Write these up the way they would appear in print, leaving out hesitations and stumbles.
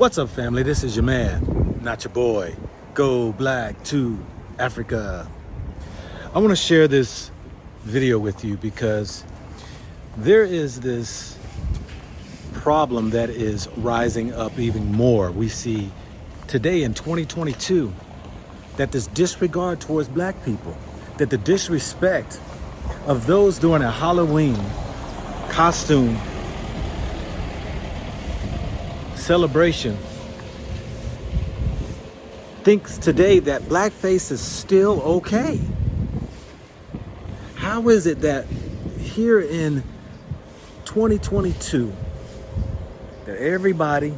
What's up, family? This is your man, not your boy. Go Black to Africa. I want to share this video with you because there is this problem that is rising up even more. We see today in 2022 that this disregard towards black people, that the disrespect of those doing a Halloween costume celebration thinks today that blackface is still okay. How is it that here in 2022 that everybody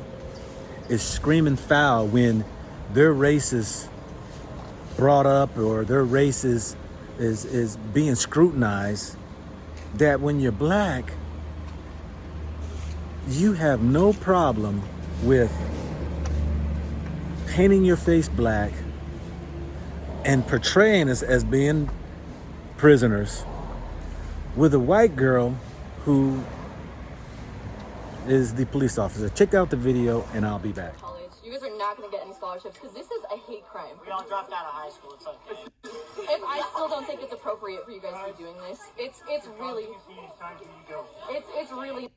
is screaming foul when their race is brought up or their race is being scrutinized, that when you're black, you have no problem with painting your face black and portraying us as being prisoners with a white girl who is the police officer. Check out the video and I'll be back. College. You guys are not going to get any scholarships because this is a hate crime. We all dropped out of high school. It's okay. If I still don't think it's appropriate for you guys to be doing this, it's really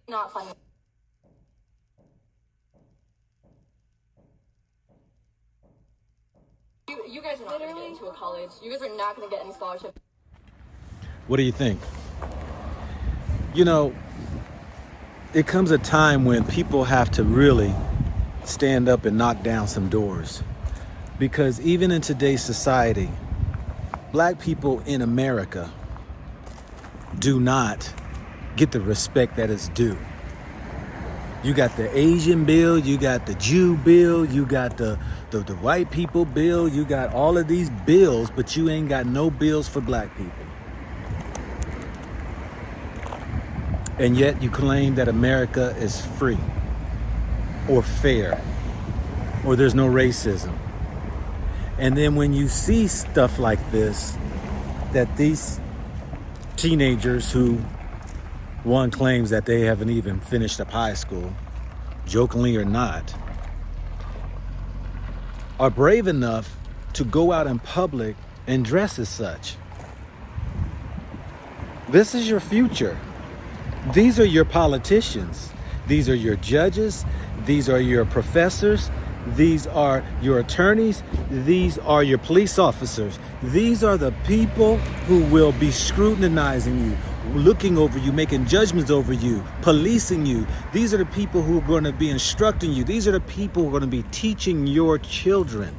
not funny. You guys are not going to get into a college. You guys are not going to get any scholarships. What do you think? You know, it comes a time when people have to really stand up and knock down some doors. Because even in today's society, black people in America do not get the respect that is due. You got the Asian bill, you got the Jew bill, you got the white people bill, you got all of these bills, but you ain't got no bills for black people. And yet you claim that America is free or fair or there's no racism. And then when you see stuff like this, that these teenagers who one claims that they haven't even finished up high school, jokingly or not, are brave enough to go out in public and dress as such. This is your future. These are your politicians. These are your judges. These are your professors. These are your attorneys. These are your police officers. These are the people who will be scrutinizing you, looking over you, making judgments over you, policing you. These are the people who are going to be instructing you. These are the people who are going to be teaching your children.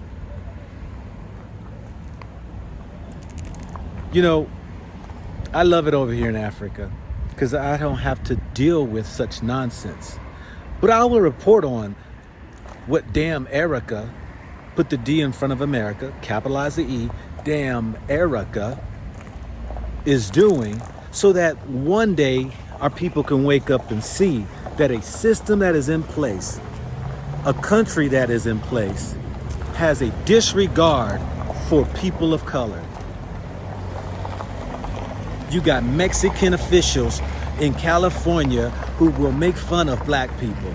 You know, I love it over here in Africa because I don't have to deal with such nonsense. But I will report on what damn Erica, put the D in front of America, capitalize the E, damn Erica is doing, so that one day our people can wake up and see that a system that is in place, a country that is in place, has a disregard for people of color. You got Mexican officials in California who will make fun of black people.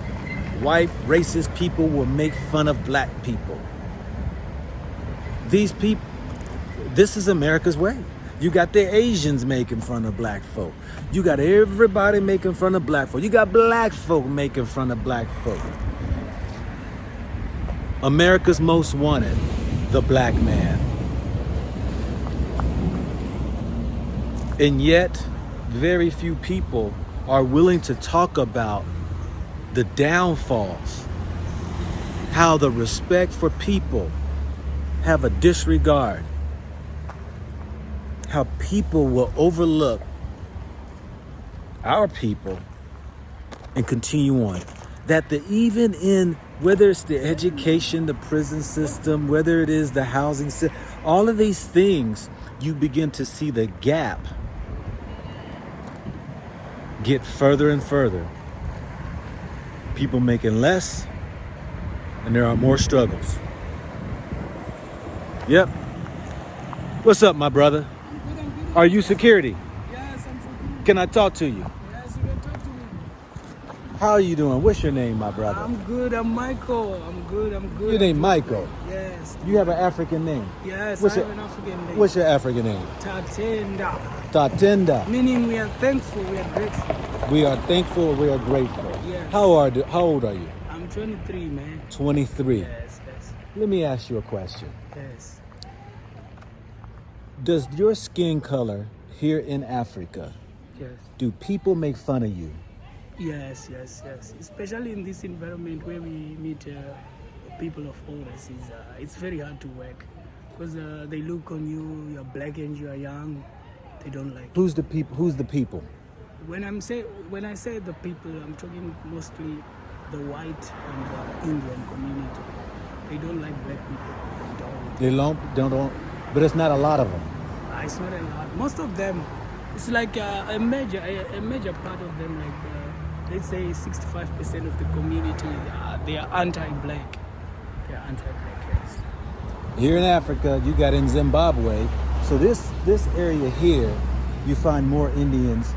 White racist people will make fun of black people. These people, this is America's way. You got the Asians making fun of black folk. You got everybody making fun of black folk. You got black folk making fun of black folk. America's most wanted, the black man. And yet, very few people are willing to talk about the downfalls, how the respect for people have a disregard, how people will overlook our people and continue on. That even in, whether it's the education, the prison system, whether it is the housing system, all of these things, you begin to see the gap get further and further. People making less, and there are more struggles. Yep. What's up, my brother? Are you security? Yes, I'm security. Can I talk to you? Yes, you can talk to me. How are you doing? What's your name, my brother? I'm good. I'm Michael. I'm good. Your name Michael. Yes. You have an African name. Yes, What's I your- have an African name. What's your African name? Tatenda. Tatenda. Meaning we are thankful, we are grateful. We are thankful. We are grateful. Yes. How old are you? I'm 23, man. 23. Yes, yes, Let me ask you a question. yes. Does your skin color here in Africa, Yes. do people make fun of you? Yes, yes, yes. Especially in this environment where we meet people of all races, it's very hard to work because they look on you. You're black and you are young. They don't like. Who's the people? Who's the people? When I say the people, I'm talking mostly the white and the Indian community. They don't like black people. They don't. They don't, but it's not a lot of them. It's not a lot. Most of them, it's like a major part of them, like let's say 65% of the community, they are anti-black. They are anti-black, yes. Here in Africa, you got in Zimbabwe. So this area here, you find more Indians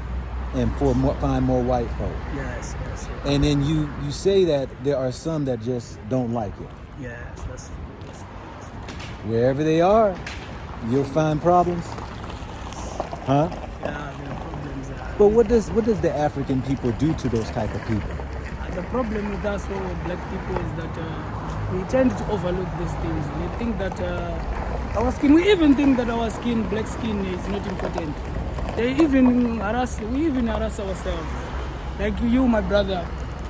and find more white folk. Yes, yes, yes. And then you say that there are some that just don't like it. Yes, that's true. Wherever they are, you'll find problems. Huh? Yeah, there are problems. But what does the African people do to those type of people? The problem with us, all black people, is that we tend to overlook these things. We think that our skin, we even think that our skin, black skin, is not important. We even harass ourselves. Like you, my brother.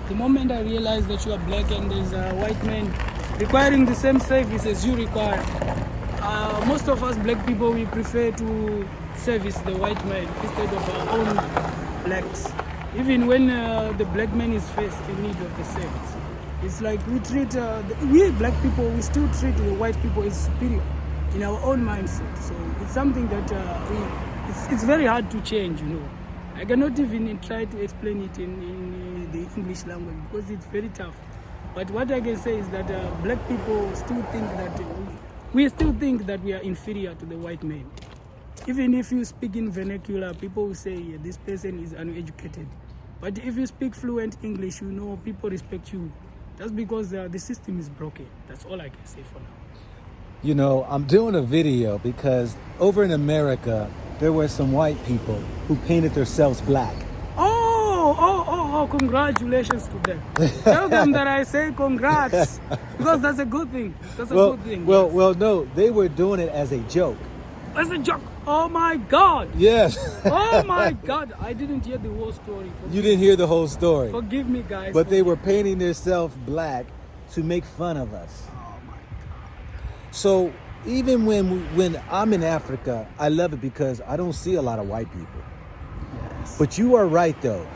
The moment I realize that you are black and there's a white man requiring the same service as you require, most of us black people, we prefer to service the white man instead of our own blacks. Even when the black man is first in need of the service. It's like we treat, we black people, we still treat the white people as superior in our own mindset. So it's something that it's very hard to change, you know. I cannot even try to explain it in the English language because it's very tough. But what I can say is that black people still think that we still think that we are inferior to the white man. Even if you speak in vernacular, people will say this person is uneducated. But if you speak fluent English, you know people respect you. That's because the system is broken. That's all I can say for now. You know, I'm doing a video because over in America, there were some white people who painted themselves black. Oh, congratulations to them. Tell them that I say congrats. Because that's a good thing. That's a good thing. Well, no, they were doing it as a joke. As a joke. Oh my God. Yes. Oh my God. I didn't hear the whole story. You didn't hear the whole story. Forgive me, guys. But they were painting themselves black to make fun of us. Oh my God. So even when I'm in Africa, I love it because I don't see a lot of white people. Yes. But you are right, though.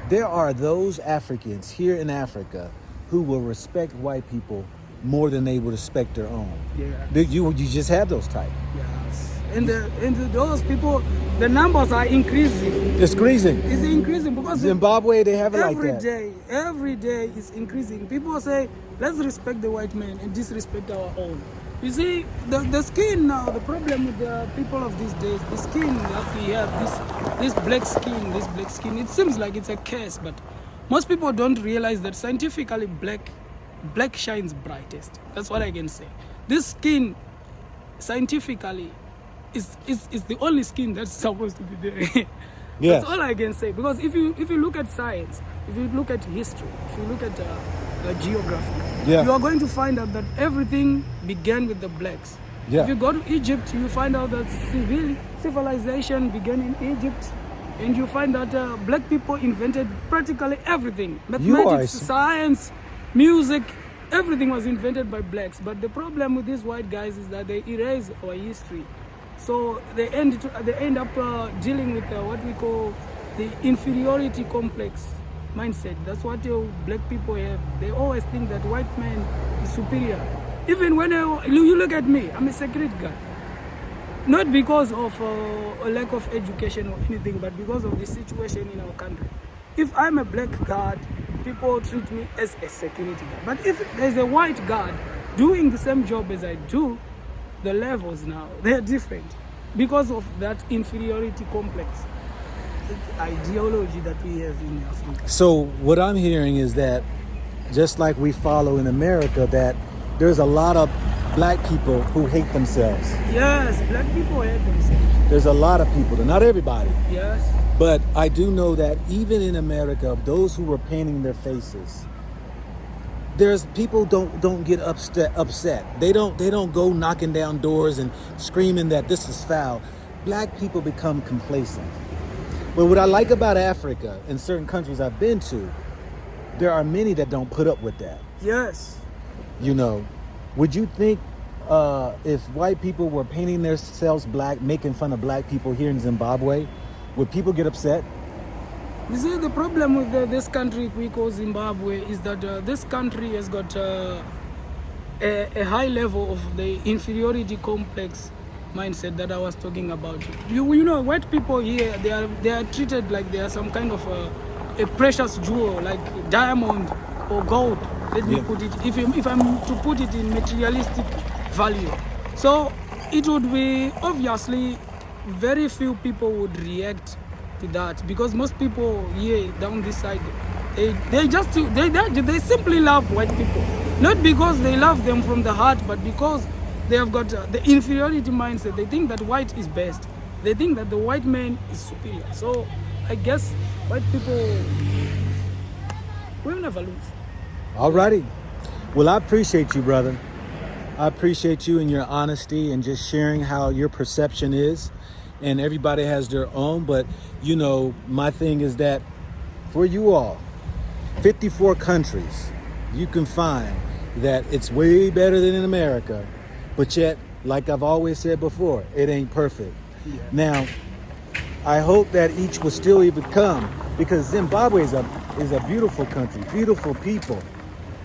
There are those Africans here in Africa who will respect white people more than they would respect their own. Yeah. You just have those type. Yes. And those people, the numbers are increasing. It's increasing. It's increasing because Zimbabwe, they have it like that. Every day is increasing. People say, let's respect the white man and disrespect our own. You see, the skin now, the problem with the people of these days, the skin that we have, this black skin, it seems like it's a curse, but most people don't realize that scientifically black shines brightest. That's what I can say. This skin, scientifically, is the only skin that's supposed to be there. Yes. That's all I can say. Because if you look at science, if you look at history, if you look at geography, Yeah. you are going to find out that everything began with the blacks. Yeah. If you go to Egypt, you find out that civilization began in Egypt, and you find that black people invented practically everything. Mathematics, science, music, everything was invented by blacks. But the problem with these white guys is that they erase our history. So they end up dealing with what we call the inferiority complex mindset. That's what black people have. They always think that white man is superior. Even when you look at me, I'm a secret guy. Not because of a lack of education or anything, but because of the situation in our country. If I'm a black guard, people treat me as a security guard. But if there's a white guard doing the same job as I do, the levels now, they're different because of that inferiority complex. ideology that we have in Africa. So what I'm hearing is that just like we follow in America, that there's a lot of black people who hate themselves. Yes, black people hate themselves. There's a lot of people, not everybody. Yes. But I do know that even in America, those who were painting their faces, there's people don't get upset. They don't go knocking down doors and screaming that this is foul. Black people become complacent. But what I like about Africa and certain countries I've been to, there are many that don't put up with that. Yes. You know, would you think if white people were painting themselves black, making fun of black people here in Zimbabwe, would people get upset? You see, the problem with this country we call Zimbabwe is that this country has got a high level of the inferiority complex mindset that I was talking about. You know, white people here, they are treated like they are some kind of a precious jewel, like diamond or gold. Let me put it, if I'm to put it in materialistic value. So it would be obviously very few people would react to that, because most people here down this side, they simply love white people, not because they love them from the heart, but because they have got the inferiority mindset. They think that white is best. They think that the white man is superior. So I guess white people will never lose. Alrighty. Well, I appreciate you, brother. I appreciate you and your honesty and just sharing how your perception is. And everybody has their own, but you know, my thing is that for you all, 54 countries, you can find that it's way better than in America, but yet, like I've always said before, it ain't perfect. Yeah. Now, I hope that each will still even come, because Zimbabwe is a beautiful country, beautiful people.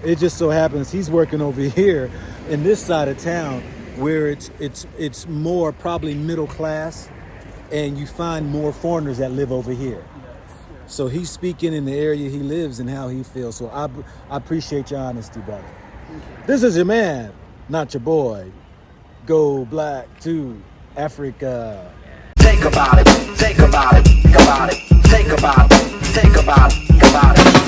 It just so happens he's working over here in this side of town where it's more probably middle class, and you find more foreigners that live over here. Yes. So he's speaking in the area he lives and how he feels. So I appreciate your honesty, brother. This is your man, not your boy. Go black to Africa. Think about it, think about it, think about it, think about it, think about it, think about it.